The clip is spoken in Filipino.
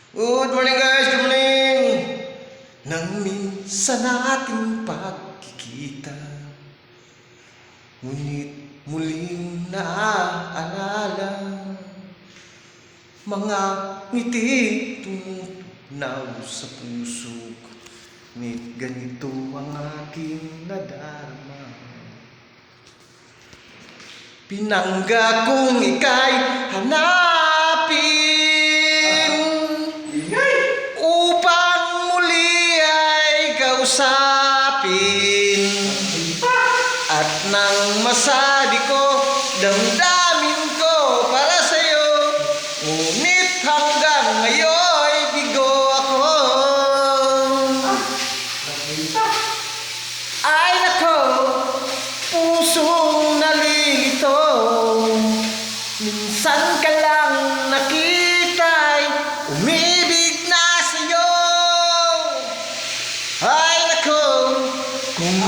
Good morning guys, good morning. Nang minsan ating pagkikita, ngunit muling naaalala mga ngiti tumutunaw sa puso ko. Ngunit ganito ang aking nadarama. Pinangga kong ika'y hanapin upang muli ay kausapin. At nang masadi ko, damdamin ko para sa'yo. Ngunit hanggang ngayon bigo ako. Ay nako, pusong nalilito. Minsan ka lang nakita'y umibig na sa'yo. Ay nako, kung